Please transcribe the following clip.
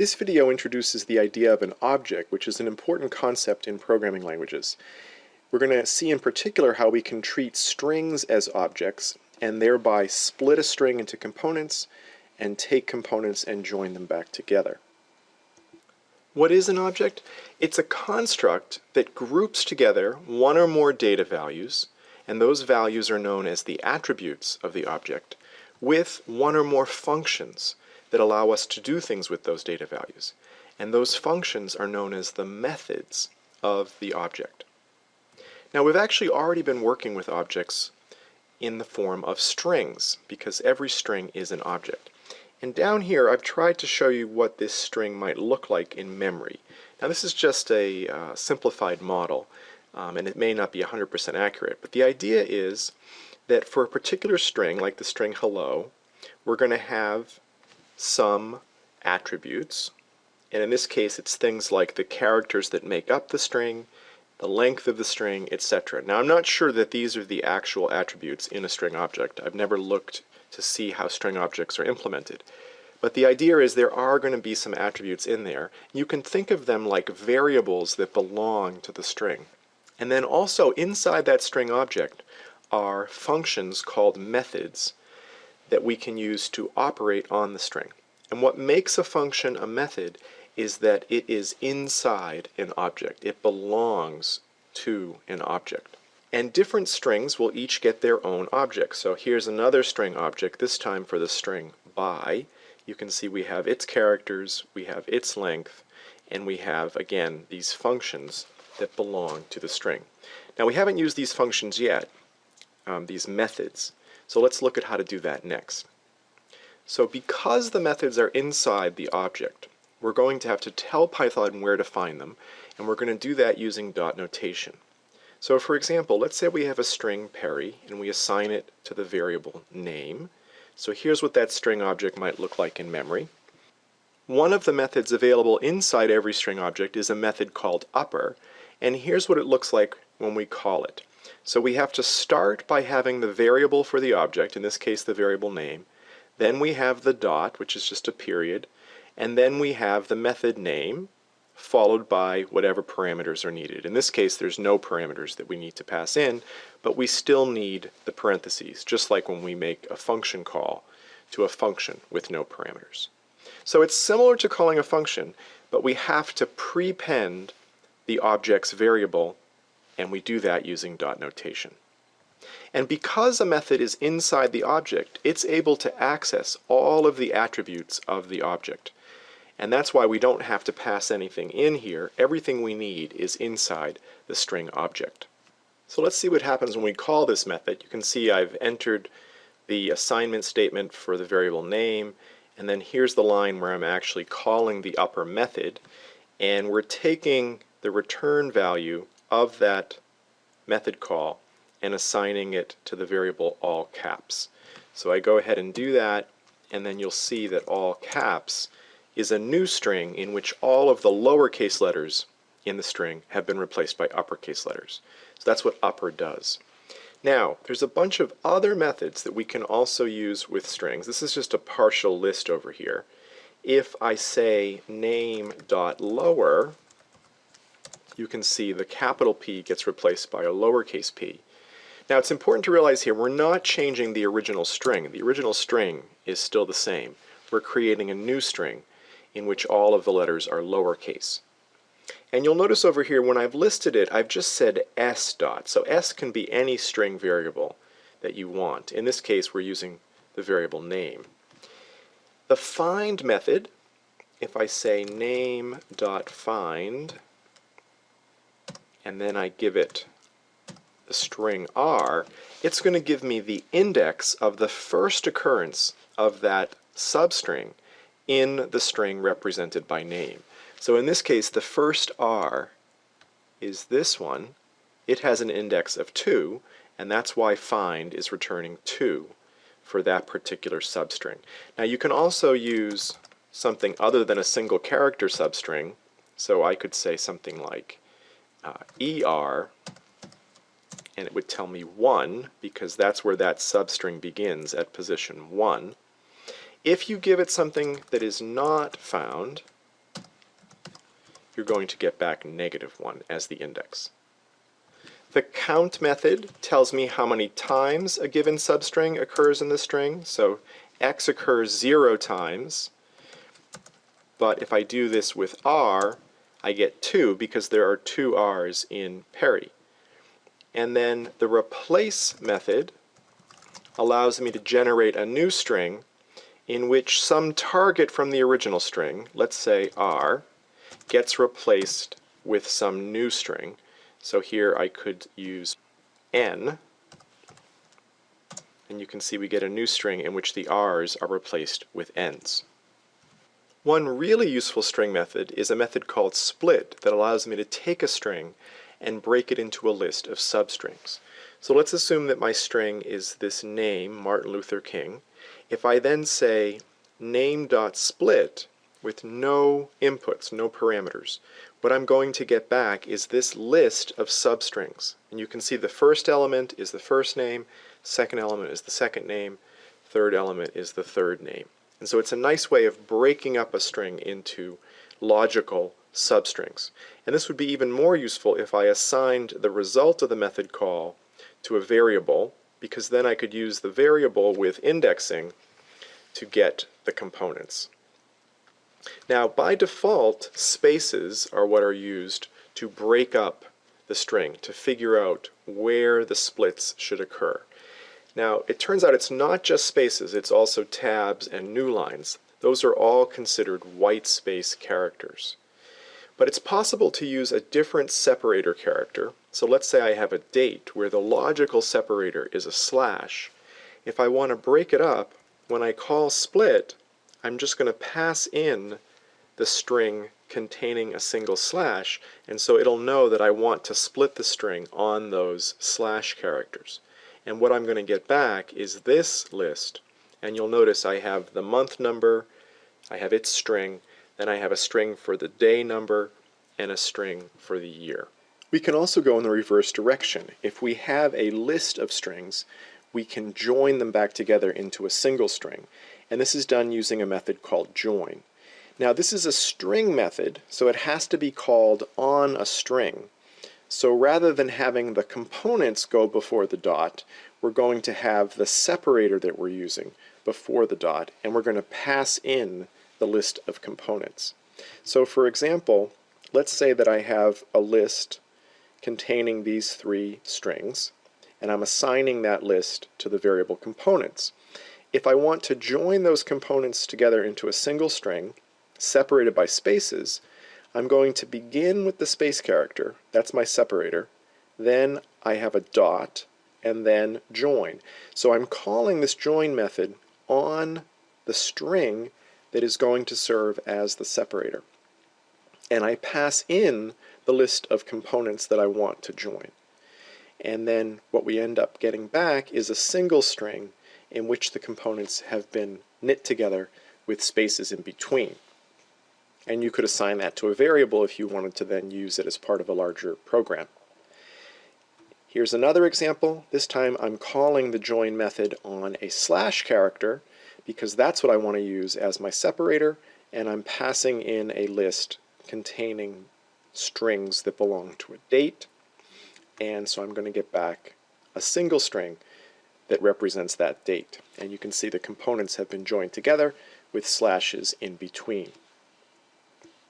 This video introduces the idea of an object, which is an important concept in programming languages. We're going to see in particular how we can treat strings as objects and thereby split a string into components and take components and join them back together. What is an object? It's a construct that groups together one or more data values, and those values are known as the attributes of the object, with one or more functions that allow us to do things with those data values. And those functions are known as the methods of the object. Now, we've actually already been working with objects in the form of strings, because every string is an object. And down here, I've tried to show you what this string might look like in memory. Now, this is just a simplified model, and it may not be 100% accurate, but the idea is that for a particular string, like the string hello, we're going to have some attributes, and in this case it's things like the characters that make up the string, the length of the string, etc. Now, I'm not sure that these are the actual attributes in a string object. I've never looked to see how string objects are implemented. But the idea is there are going to be some attributes in there. You can think of them like variables that belong to the string. And then also inside that string object are functions called methods that we can use to operate on the string. And what makes a function a method is that it is inside an object. It belongs to an object. And different strings will each get their own object. So here's another string object, this time for the string by. You can see we have its characters, we have its length, and we have, again, these functions that belong to the string. Now, we haven't used these functions yet, these methods. So let's look at how to do that next. So because the methods are inside the object, we're going to have to tell Python where to find them, and we're going to do that using dot notation. So for example, let's say we have a string Perry, and we assign it to the variable name. So here's what that string object might look like in memory. One of the methods available inside every string object is a method called upper, and here's what it looks like when we call it. So we have to start by having the variable for the object, in this case the variable name. Then we have the dot, which is just a period, and then we have the method name, followed by whatever parameters are needed. In this case, there's no parameters that we need to pass in, but we still need the parentheses, just like when we make a function call to a function with no parameters. So it's similar to calling a function, but we have to prepend the object's variable, and we do that using dot notation. And because a method is inside the object, it's able to access all of the attributes of the object. And that's why we don't have to pass anything in here. Everything we need is inside the string object. So let's see what happens when we call this method. You can see I've entered the assignment statement for the variable name, and then here's the line where I'm actually calling the upper method, and we're taking the return value of that method call and assigning it to the variable all caps. So I go ahead and do that, and then you'll see that all caps is a new string in which all of the lowercase letters in the string have been replaced by uppercase letters. So that's what upper does. Now, there's a bunch of other methods that we can also use with strings. This is just a partial list over here. If I say name.lower, you can see the capital P gets replaced by a lowercase p. Now, it's important to realize here we're not changing the original string. The original string is still the same. We're creating a new string in which all of the letters are lowercase. And you'll notice over here when I've listed it, I've just said s dot. So s can be any string variable that you want. In this case, we're using the variable name. The find method, if I say name.find, and then I give it the string r, it's going to give me the index of the first occurrence of that substring in the string represented by name. So in this case, the first r is this one. It has an index of 2, and that's why find is returning 2 for that particular substring. Now, you can also use something other than a single character substring. So I could say something like er, and it would tell me 1, because that's where that substring begins, at position 1. If you give it something that is not found, you're going to get back -1 as the index. The count method tells me how many times a given substring occurs in the string. So x occurs 0 times, but if I do this with r, I get 2 because there are 2 r's in parity. And then the replace method allows me to generate a new string in which some target from the original string, let's say r, gets replaced with some new string. So here I could use n, and you can see we get a new string in which the r's are replaced with n's. One really useful string method is a method called split that allows me to take a string and break it into a list of substrings. So let's assume that my string is this name, Martin Luther King. If I then say name.split with no inputs, no parameters, what I'm going to get back is this list of substrings. And you can see the first element is the first name, second element is the second name, third element is the third name. And so it's a nice way of breaking up a string into logical substrings. And this would be even more useful if I assigned the result of the method call to a variable, because then I could use the variable with indexing to get the components. Now, by default, spaces are what are used to break up the string, to figure out where the splits should occur. Now, it turns out it's not just spaces, it's also tabs and new lines. Those are all considered white space characters. But it's possible to use a different separator character. So let's say I have a date where the logical separator is a slash. If I want to break it up, when I call split, I'm just going to pass in the string containing a single slash, and so it'll know that I want to split the string on those slash characters. And what I'm going to get back is this list, and you'll notice I have the month number, I have its string, then I have a string for the day number, and a string for the year. We can also go in the reverse direction. If we have a list of strings, we can join them back together into a single string. And this is done using a method called join. Now this is a string method, so it has to be called on a string. So rather than having the components go before the dot, we're going to have the separator that we're using before the dot, and we're going to pass in the list of components. So for example, let's say that I have a list containing these 3 strings, and I'm assigning that list to the variable components. If I want to join those components together into a single string, separated by spaces, I'm going to begin with the space character, that's my separator, then I have a dot, and then join. So I'm calling this join method on the string that is going to serve as the separator. And I pass in the list of components that I want to join. And then what we end up getting back is a single string in which the components have been knit together with spaces in between. And you could assign that to a variable if you wanted to then use it as part of a larger program. Here's another example. This time I'm calling the join method on a slash character because that's what I want to use as my separator, and I'm passing in a list containing strings that belong to a date, and so I'm going to get back a single string that represents that date. And you can see the components have been joined together with slashes in between.